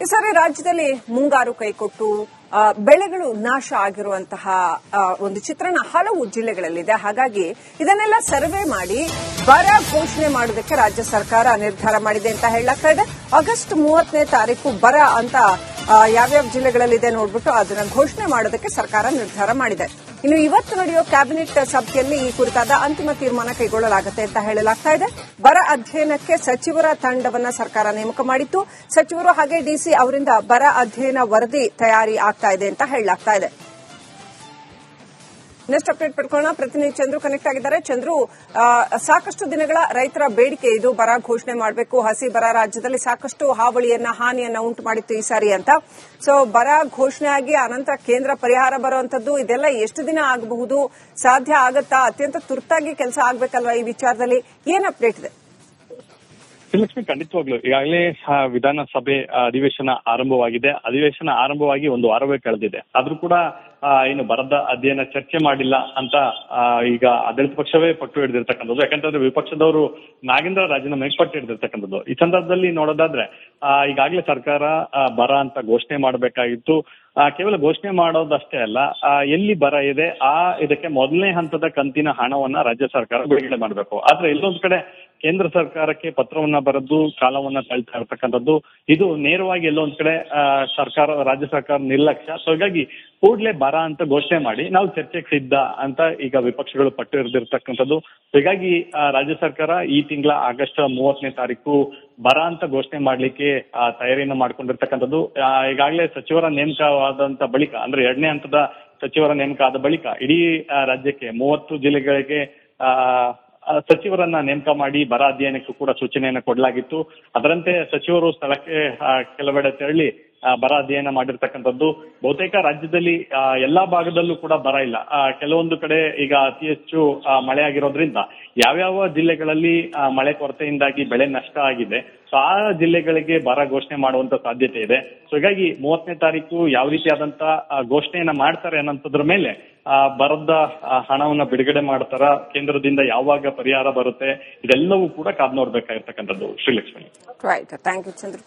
ಈ ಸಾರಿ ರಾಜ್ಯದಲ್ಲಿ ಮುಂಗಾರು ಕೈಕೊಟ್ಟು ಬೆಳೆಗಳು ನಾಶ ಆಗಿರುವಂತಹ ಒಂದು ಚಿತ್ರಣ ಹಲವು ಜಿಲ್ಲೆಗಳಲ್ಲಿದೆ. ಹಾಗಾಗಿ ಇದನ್ನೆಲ್ಲ ಸರ್ವೆ ಮಾಡಿ ಬರ ಘೋಷಣೆ ಮಾಡೋದಕ್ಕೆ ರಾಜ್ಯ ಸರ್ಕಾರ ನಿರ್ಧಾರ ಮಾಡಿದೆ ಅಂತ ಹೇಳಲಾಗ್ತಾ ಇದೆ. ಆಗಸ್ಟ್ 30ನೇ ತಾರೀಕು ಬರ ಅಂತ ಯಾವ್ಯಾವ ಜಿಲ್ಲೆಗಳಲ್ಲಿದೆ ನೋಡ್ಬಿಟ್ಟು ಅದನ್ನ ಘೋಷಣೆ ಮಾಡೋದಕ್ಕೆ ಸರ್ಕಾರ ನಿರ್ಧಾರ ಮಾಡಿದೆ. ಇನ್ನು ಇವತ್ತು ನಡೆಯೋ ಕ್ಯಾಬಿನೆಟ್ ಸಭೆಯಲ್ಲಿ ಈ ಕುರಿತಾದ ಅಂತಿಮ ತೀರ್ಮಾನ ಕೈಗೊಳ್ಳಲಾಗುತ್ತೆ ಅಂತ ಹೇಳಲಾಗ್ತಾ ಇದೆ. ಬರ ಅಧ್ಯಯನಕ್ಕೆ ಸಚಿವರ ತಂಡವನ್ನ ಸರ್ಕಾರ ನೇಮಕ ಮಾಡಿತ್ತು. ಸಚಿವರು ಹಾಗೆ ಡಿಸಿ ಅವರಿಂದ ಬರ ಅಧ್ಯಯನ ವರದಿ ತಯಾರಿ ಆಗ್ತಾ ಇದೆ ಅಂತ ಹೇಳಲಾಗ್ತಾ ಇದೆ. ನೆಕ್ಸ್ಟ್ ಅಪ್ಡೇಟ್ ಪಡ್ಕೊಳ್ಳೋಣ. ಪ್ರತಿನಿಧಿ ಚಂದ್ರು ಕನೆಕ್ಟ್ ಆಗಿದ್ದಾರೆ. ಚಂದ್ರು, ಸಾಕಷ್ಟು ದಿನಗಳ ರೈತರ ಬೇಡಿಕೆ ಇದು, ಬರ ಘೋಷಣೆ ಮಾಡಬೇಕು, ಹಸಿ ಬರ ರಾಜ್ಯದಲ್ಲಿ ಸಾಕಷ್ಟು ಹಾನಿಯನ್ನ ಉಂಟು ಮಾಡಿತ್ತು ಈ ಸಾರಿ ಅಂತ. ಸೊ ಬರ ಘೋಷಣೆ ಆಗಿ ಅನಂತರ ಕೇಂದ್ರ ಪರಿಹಾರ ಬರುವಂತದ್ದು, ಇದೆಲ್ಲ ಎಷ್ಟು ದಿನ ಆಗಬಹುದು, ಸಾಧ್ಯ ಆಗತ್ತಾ? ಅತ್ಯಂತ ತುರ್ತಾಗಿ ಕೆಲಸ ಆಗ್ಬೇಕಲ್ವಾ ಈ ವಿಚಾರದಲ್ಲಿ? ಏನ್ ಅಪ್ಡೇಟ್ ಇದೆ? ಲಕ್ಷ್ಮಿ, ಖಂಡಿತವಾಗ್ಲು ಈಗಾಗಲೇ ವಿಧಾನಸಭೆ ಅಧಿವೇಶನ ಆರಂಭವಾಗಿದೆ. ಅಧಿವೇಶನ ಆರಂಭವಾಗಿ ಒಂದು ವಾರವೇ ಕಳೆದಿದೆ. ಆದ್ರೂ ಕೂಡ ಏನು ಬರದ ಅಧ್ಯಯನ ಚರ್ಚೆ ಮಾಡಿಲ್ಲ ಅಂತ ಈಗ ಆಡಳಿತ ಪಕ್ಷವೇ ಪಟ್ಟು ಹಿಡಿದಿರ್ತಕ್ಕಂಥದ್ದು. ಯಾಕಂತಂದ್ರೆ ವಿಪಕ್ಷದವರು ನಾಗೇಂದ್ರ ರಾಜೀನಾಮೆಗೆ ಪಟ್ಟು ಹಿಡಿದಿರ್ತಕ್ಕಂಥದ್ದು. ಈ ಸಂದರ್ಭದಲ್ಲಿ ನೋಡೋದಾದ್ರೆ ಈಗಾಗಲೇ ಸರ್ಕಾರ ಬರ ಅಂತ ಘೋಷಣೆ ಮಾಡಬೇಕಾಗಿತ್ತು. ಕೇವಲ ಘೋಷಣೆ ಮಾಡೋದಷ್ಟೇ ಅಲ್ಲ, ಎಲ್ಲಿ ಬರ ಇದೆ ಇದಕ್ಕೆ ಮೊದಲನೇ ಹಂತದ ಕಂತಿನ ಹಣವನ್ನ ರಾಜ್ಯ ಸರ್ಕಾರ ಬಿಡುಗಡೆ ಮಾಡಬೇಕು. ಆದ್ರೆ ಎಲ್ಲೊಂದ್ ಕಡೆ ಕೇಂದ್ರ ಸರ್ಕಾರಕ್ಕೆ ಪತ್ರವನ್ನ ಬರೆದು ಕಾಲವನ್ನ ತಳ್ತಾ ಇರ್ತಕ್ಕಂಥದ್ದು, ಇದು ನೇರವಾಗಿ ಎಲ್ಲೊಂದ್ ಕಡೆ ರಾಜ್ಯ ಸರ್ಕಾರ ನಿರ್ಲಕ್ಷ್ಯ. ಸೊ ಹೀಗಾಗಿ ಕೂಡಲೇ ಬರ ಅಂತ ಘೋಷಣೆ ಮಾಡಿ ನಾವು ಚರ್ಚೆಗೆ ಸಿದ್ಧ ಅಂತ ಈಗ ವಿಪಕ್ಷಗಳು ಪಟ್ಟು ಹಿಡಿದಿರ್ತಕ್ಕಂಥದ್ದು. ಹೀಗಾಗಿ ರಾಜ್ಯ ಸರ್ಕಾರ ಈ ತಿಂಗಳ ಆಗಸ್ಟ್ 30ನೇ ತಾರೀಕು ಬರ ಅಂತ ಘೋಷಣೆ ಮಾಡ್ಲಿಕ್ಕೆ ತಯಾರಿಯನ್ನು ಮಾಡ್ಕೊಂಡಿರ್ತಕ್ಕಂಥದ್ದು. ಈಗಾಗಲೇ ಸಚಿವರ ನೇಮಕವಾದಂತ ಬಳಿಕ, ಅಂದ್ರೆ 2ನೇ ಹಂತದ ಸಚಿವರ ನೇಮಕ ಆದ ಬಳಿಕ ಇಡೀ ರಾಜ್ಯಕ್ಕೆ 30 ಜಿಲ್ಲೆಗಳಿಗೆ ಸಚಿವರನ್ನ ನೇಮಕ ಮಾಡಿ ಬರ ಅಧ್ಯಯನಕ್ಕೂ ಕೂಡ ಸೂಚನೆಯನ್ನ ಕೊಡಲಾಗಿತ್ತು. ಅದರಂತೆ ಸಚಿವರು ಸ್ಥಳಕ್ಕೆ ಕೆಲವೆಡೆ ತೆರಳಿ ಬರ ಅಧ್ಯಯನ ಮಾಡಿರ್ತಕ್ಕಂಥದ್ದು. ಬಹುತೇಕ ರಾಜ್ಯದಲ್ಲಿ ಎಲ್ಲಾ ಭಾಗದಲ್ಲೂ ಕೂಡ ಬರ ಇಲ್ಲ. ಕೆಲವೊಂದು ಕಡೆ ಈಗ ಅತಿ ಹೆಚ್ಚು ಮಳೆ ಆಗಿರೋದ್ರಿಂದ ಯಾವ್ಯಾವ ಜಿಲ್ಲೆಗಳಲ್ಲಿ ಮಳೆ ಕೊರತೆಯಿಂದಾಗಿ ಬೆಳೆ ನಷ್ಟ ಆಗಿದೆ, ಸೊ ಆ ಜಿಲ್ಲೆಗಳಿಗೆ ಬರ ಘೋಷಣೆ ಮಾಡುವಂತ ಸಾಧ್ಯತೆ ಇದೆ. ಸೊ ಹೀಗಾಗಿ 30ನೇ ತಾರೀಕು ಯಾವ ರೀತಿಯಾದಂತ ಘೋಷಣೆಯನ್ನ ಮಾಡ್ತಾರೆ ಅನ್ನೋದ್ರ ಮೇಲೆ ಬರದ ಹಣವನ್ನ ಬಿಡುಗಡೆ ಮಾಡ್ತಾರ, ಕೇಂದ್ರದಿಂದ ಯಾವಾಗ ಪರಿಹಾರ ಬರುತ್ತೆ, ಇದೆಲ್ಲವೂ ಕೂಡ ಕಾದ್ ನೋಡ್ಬೇಕಾಗಿರ್ತಕ್ಕಂಥದ್ದು. Shrilakshmi. Right, thank you Chandra.